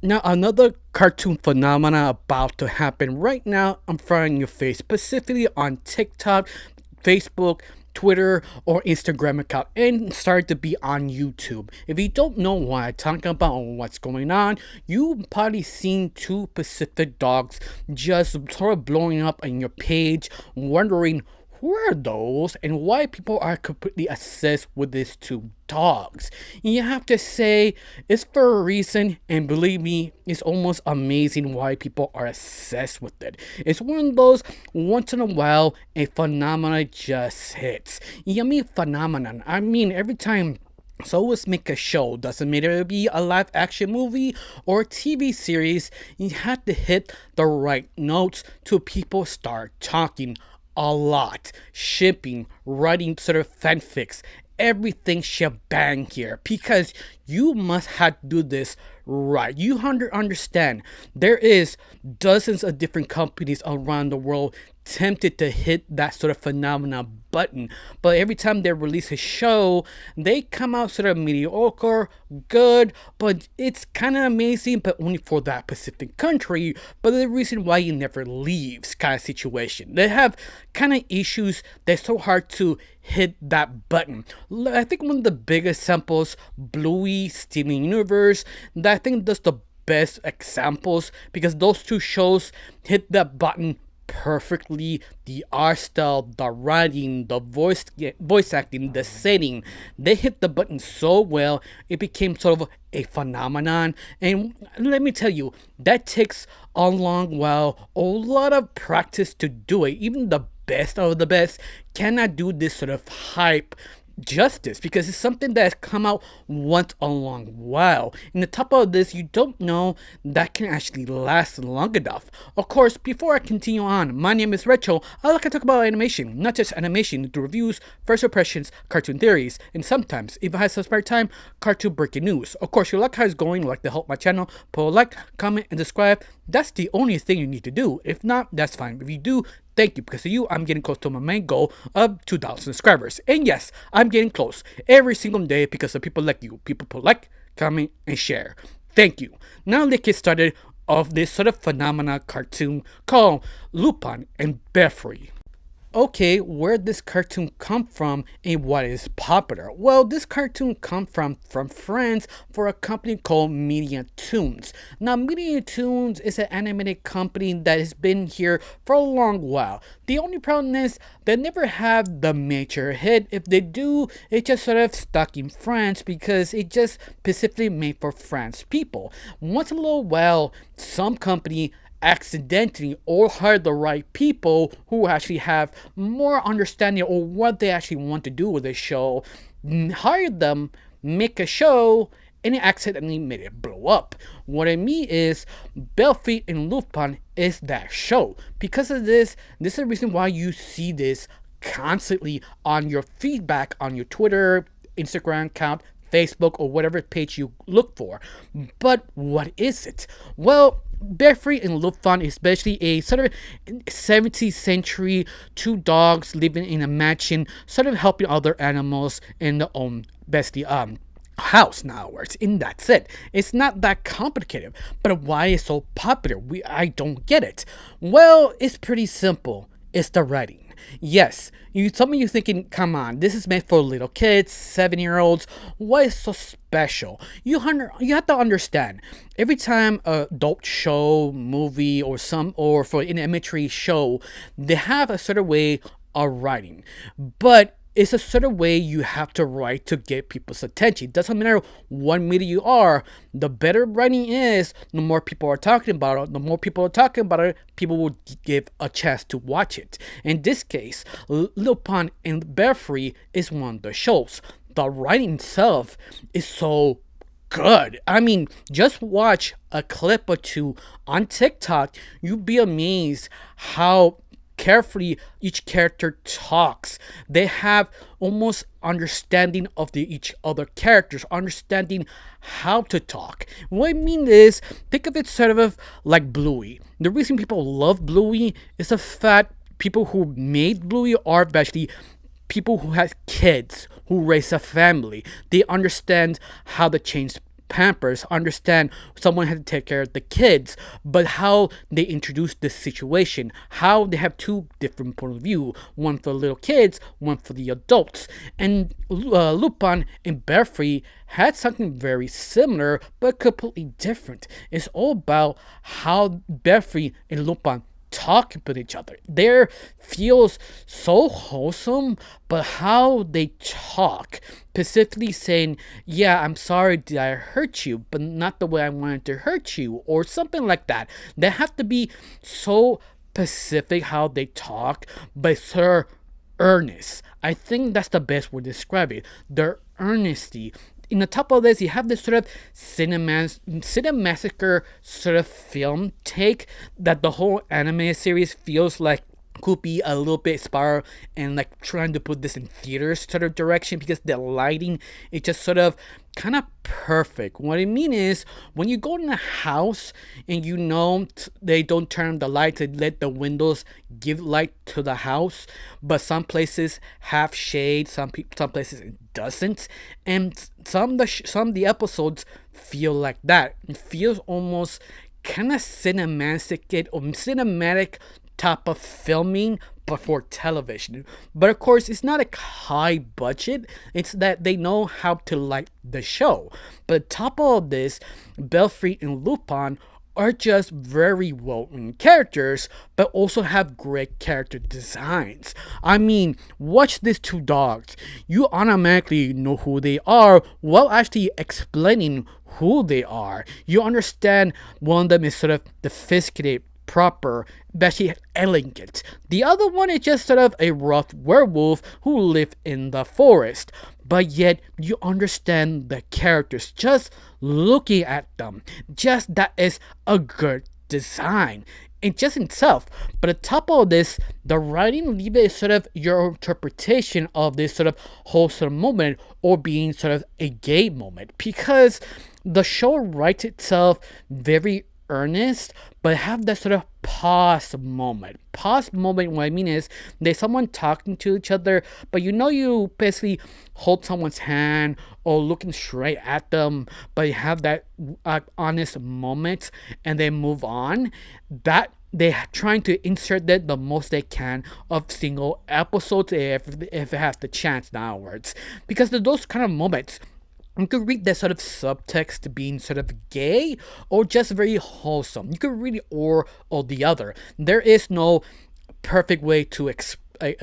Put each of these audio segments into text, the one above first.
Now, another cartoon phenomena about to happen right now in front of your face, specifically on TikTok, Facebook, Twitter, or Instagram account, and started to be on YouTube. If you don't know what I'm talking about or what's going on, you've probably seen two Pacific dogs just sort of blowing up on your page, wondering who are those and why people are completely obsessed with these two dogs. You have to say it's for a reason, and believe me, it's almost amazing why people are obsessed with it. It's one of those once in a while a phenomenon just hits. You mean phenomenon? I mean every time. So let's make a show. Doesn't matter if it be a live action movie or a TV series, you have to hit the right notes to people start talking a lot. Shipping, writing sort of fanfics, everything shebang here because you must have to do this right. You understand there is dozens of different companies around the world tempted to hit that sort of phenomena button, but every time they release a show, they come out sort of mediocre, good, but it's kind of amazing, but only for that specific country. But the reason why it never leaves kind of situation, they have kind of issues that's so hard to hit that button. I think one of the biggest samples, Bluey, Steven Universe, that I think that's the best examples because those two shows hit that button perfectly. The art style, the writing, the voice acting, the setting, they hit the button so well it became sort of a phenomenon. And let me tell you, that takes a long while, a lot of practice to do it. Even the best of the best cannot do this sort of hype justice because it's something that has come out once a long while. And the top of this, you don't know that can actually last long enough. Of course, before I continue on, my name is Retro. I like to talk about animation, not just animation, do reviews, first impressions, cartoon theories, and sometimes, if I have some spare time, cartoon breaking news. Of course, you like how it's going, like to help my channel, put a like, comment, and subscribe. That's the only thing you need to do. If not, that's fine. If you do, thank you. Because of you, I'm getting close to my main goal of 2,000 subscribers. And yes, I'm getting close every single day because of people like you. People put like, comment, and share. Thank you. Now let's get started of this sort of phenomena cartoon called Lupin and Belfort. Okay, where this cartoon come from and what is popular? Well, this cartoon come from France for a company called Media Tunes. Now, Media Tunes is an animated company that has been here for a long while. The only problem is they never have the major hit. If they do, it's just sort of stuck in France because it just specifically made for France people. Once in a little while, some company accidentally or hire the right people who actually have more understanding or what they actually want to do with the show, hire them, make a show, and it accidentally made it blow up. What I mean is, Belfort and Lupin is that show. Because of this is the reason why you see this constantly on your feedback on your Twitter, Instagram account, Facebook, or whatever page you look for. But what is it? Well, Belfort and Lupin is basically a sort of 17th century two dogs living in a mansion, sort of helping other animals in their own bestie house now works, and that's it. It's not that complicated, but why is so popular? I don't get it. Well, it's pretty simple. It's the writing. Yes, some of you thinking, come on, this is meant for little kids, 7-year-olds. What is so special? You have to understand. Every time a adult show, movie, or for an elementary show, they have a certain way of writing, but it's a certain way you have to write to get people's attention. It doesn't matter what media you are, the better writing is, the more people are talking about it. The more people are talking about it, people will give a chance to watch it. In this case, Lupin and Belfort is one of the shows. The writing itself is so good. I mean, just watch a clip or two on TikTok. You'll be amazed how carefully each character talks. They have almost understanding of each other characters, understanding how to talk. What I mean is, think of it sort of like Bluey. The reason people love Bluey is the fact people who made Bluey are actually people who have kids, who raise a family. They understand how to change Pampers, understand someone had to take care of the kids, but how they introduce this situation, how they have two different point of view, one for the little kids, one for the adults. And Lupin and Belfort had something very similar but completely different. It's all about how Belfort and Lupin talk with each other. There feels so wholesome, but how they talk, specifically saying, yeah, I'm sorry that I hurt you, but not the way I wanted to hurt you, or something like that. They have to be so specific how they talk, but so earnest. I think that's the best way to describe it. Their earnesty. In the top of this, you have this sort of cinemassacre sort of film take that the whole anime series feels like could be a little bit spiral and like trying to put this in theaters sort of direction, because the lighting is just sort of kind of perfect. What I mean is, when you go in a house and they don't turn the lights and let the windows give light to the house, but some places have shade, some places it doesn't, and some of the episodes feel like that. It feels almost kind of cinematic type of filming, but for television. But of course, it's not a high budget. It's that they know how to light the show. But top of all this, Belfort and Lupin are just very well-written characters, but also have great character designs. I mean, watch these two dogs. You automatically know who they are while actually explaining who they are. You understand one of them is sort of sophisticated, proper, especially elegant. The other one is just sort of a rough werewolf who live in the forest. But yet you understand the characters just looking at them. Just that is a good design in just itself. But on top of this, the writing leave it sort of your interpretation of this sort of wholesome moment or being sort of a gay moment, because the show writes itself very earnest, but have that sort of pause moment. Pause moment, what I mean is, there's someone talking to each other, but you basically hold someone's hand or looking straight at them, but you have that honest moment and they move on. That they're trying to insert that the most they can of single episodes if it has the chance downwards, because those kind of moments, you could read that sort of subtext being sort of gay or just very wholesome. You could read it or the other. There is no perfect way to explain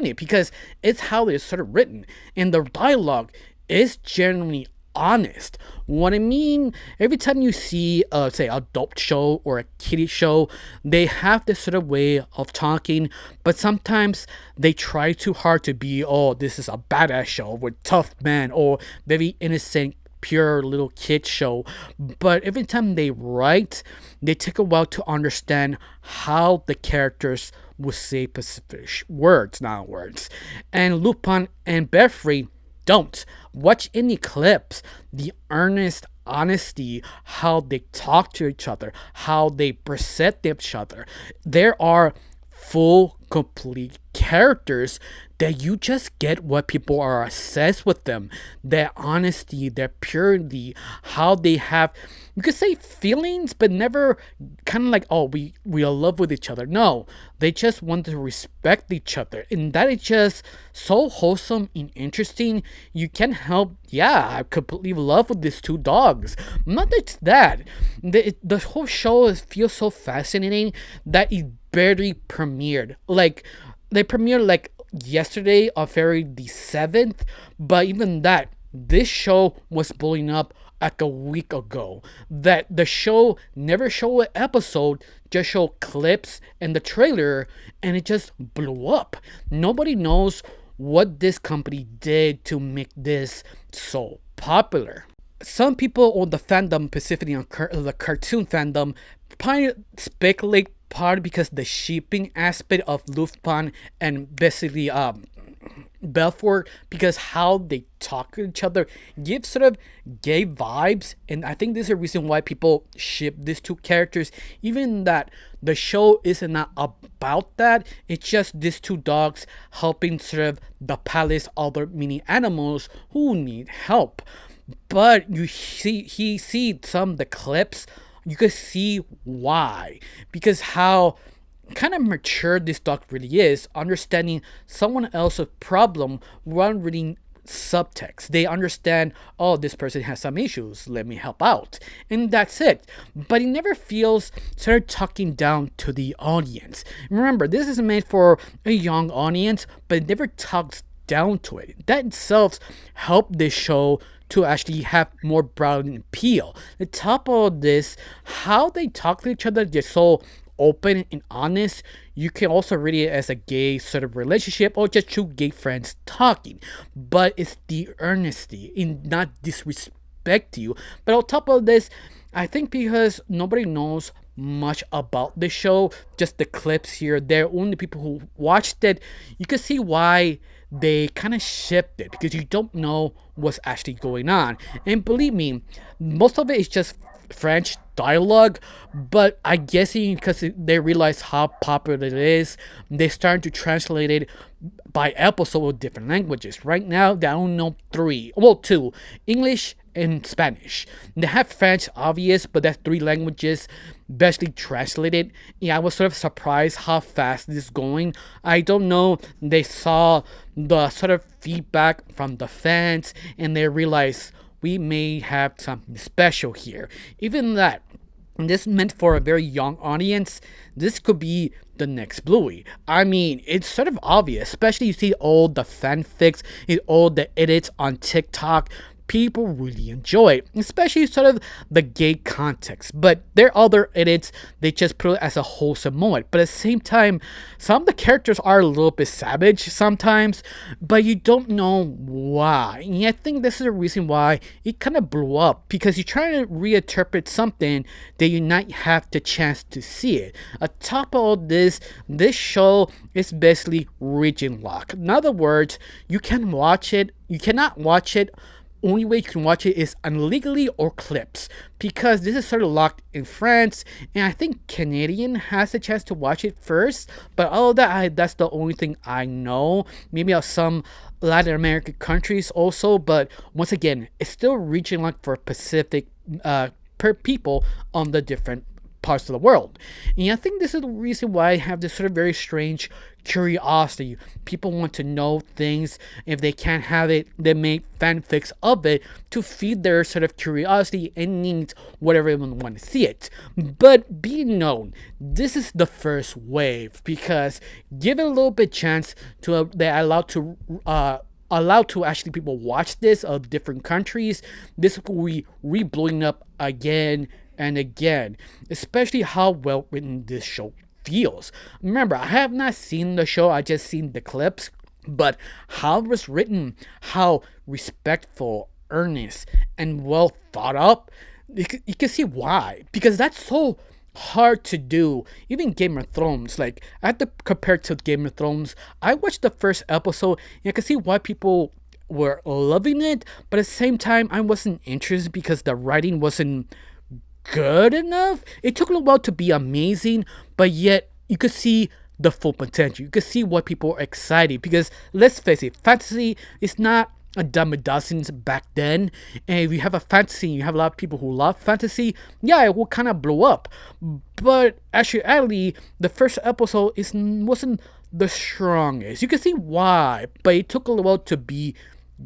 it, because it's how it's sort of written, and the dialogue is generally honest. What I mean, every time you see say adult show or a kiddie show, they have this sort of way of talking, but sometimes they try too hard to be, oh, this is a badass show with tough men, or very innocent pure little kid show. But every time they write, they take a while to understand how the characters will say specific words, not words. And Lupin and Belfort don't. Watch any clips, the earnest honesty, how they talk to each other, how they present each other. There are full, complete characters that you just get what people are obsessed with them. Their honesty, their purity, how they have, you could say feelings, but never kind of like, oh, we are in love with each other. No, they just want to respect each other. And that is just so wholesome and interesting. You can't help, yeah, I completely love with these two dogs. Not just that, the whole show feels so fascinating that it barely premiered. Like, they premiered like yesterday on February the 7th, but even that, this show was blowing up like a week ago. That the show never showed an episode, just showed clips and the trailer, and it just blew up. Nobody knows what this company did to make this so popular. Some people on the fandom, specifically on the cartoon fandom, probably speculate part because the shipping aspect of Lupin and basically Belfort, because how they talk to each other gives sort of gay vibes, and I think this is a reason why people ship these two characters, even that the show isn't not about that. It's just these two dogs helping sort of the palace other mini animals who need help. But he see some of the clips, you could see why, because how kind of mature this dog really is, understanding someone else's problem while reading subtext. They understand, oh, this person has some issues, let me help out. And that's it. But it never feels sort of talking down to the audience. Remember, this is meant for a young audience, but it never talks down to it. That itself helped this show to actually have more broad appeal. The top of this, how they talk to each other, they're so open and honest. You can also read it as a gay sort of relationship or just two gay friends talking. But it's the earnesty in not disrespect you. But on top of this, I think because nobody knows much about the show, just the clips here, they're only people who watched it, you can see why they kind of shipped it, because you don't know what's actually going on. And believe me, most of it is just French dialogue, but I guess because they realize how popular it is, they started to translate it by episode with different languages. Right now, they don't know two, English and Spanish. They have French, obvious, but that's three languages, bestly translated. Yeah, I was sort of surprised how fast this is going. I don't know, they saw the sort of feedback from the fans and they realized we may have something special here. Even that, this meant for a very young audience, this could be the next Bluey. I mean, it's sort of obvious, especially you see all the fanfics, all the edits on TikTok. People really enjoy it, especially sort of the gay context. But there are other edits, they just put it as a wholesome moment. But at the same time, some of the characters are a little bit savage sometimes, but you don't know why. And I think this is the reason why it kind of blew up, because you're trying to reinterpret something that you not have the chance to see it. On top of all this show is basically region lock. In other words, you cannot watch it. Only way you can watch it is illegally or clips, because this is sort of locked in France, and I think Canadian has a chance to watch it first. But all that, that's the only thing I know. Maybe some Latin American countries also, but once again, it's still region locked for Pacific per people on the different parts of the world. And I think this is the reason why I have this sort of very strange curiosity. People want to know things. If they can't have it, they make fanfics of it to feed their sort of curiosity and needs whatever they want to see it. But be known, this is the first wave, because give it a little bit chance to they're allowed to actually people watch this of different countries. This will be re-blowing up again and again, especially how well written this show feels. Remember, I have not seen the show, I just seen the clips, but how it was written, how respectful, earnest, and well thought up, you can see why. Because that's so hard to do. Even Game of Thrones, like, I have to compare to Game of Thrones. I watched the first episode and I can see why people were loving it, but at the same time I wasn't interested because the writing wasn't good enough. It took a little while to be amazing, but yet you could see the full potential. You could see what people are excited, because let's face it, fantasy is not a dime a dozen back then. And if you have a fantasy, you have a lot of people who love fantasy, yeah, it will kind of blow up. But actually, the first episode wasn't the strongest. You can see why, but it took a little while to be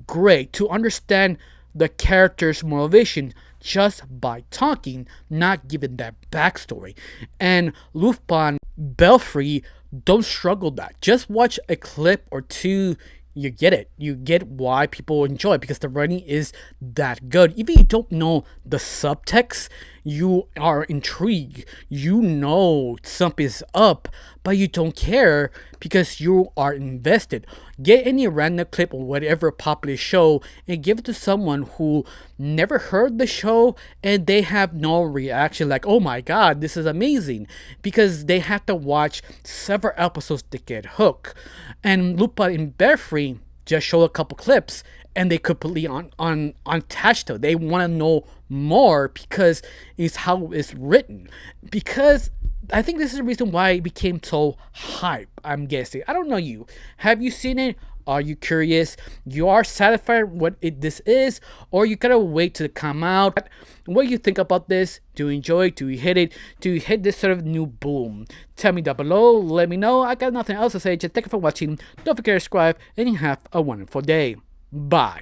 great, to understand the character's motivation just by talking, not giving that backstory. And Lupin, Belfort don't struggle that. Just watch a clip or two, you get it. You get why people enjoy it, because the writing is that good. Even if you don't know the subtext, you are intrigued. You know something's up, but you don't care because you are invested. Get any random clip or whatever popular show and give it to someone who never heard the show and they have no reaction like, oh my god, this is amazing, because they have to watch several episodes to get hooked. And Lupin and Belfort just show a couple clips and they completely unattached to it. They want to know more because it's how it's written. Because I think this is the reason why it became so hype, I'm guessing. I don't know you. Have you seen it? Are you curious? You are satisfied what this is, or you gotta wait till it come out? What do you think about this? Do you enjoy it? Do you hit it? Do you hit this sort of new boom? Tell me down below. Let me know. I got nothing else to say. Just thank you for watching. Don't forget to subscribe, and you have a wonderful day. Bye.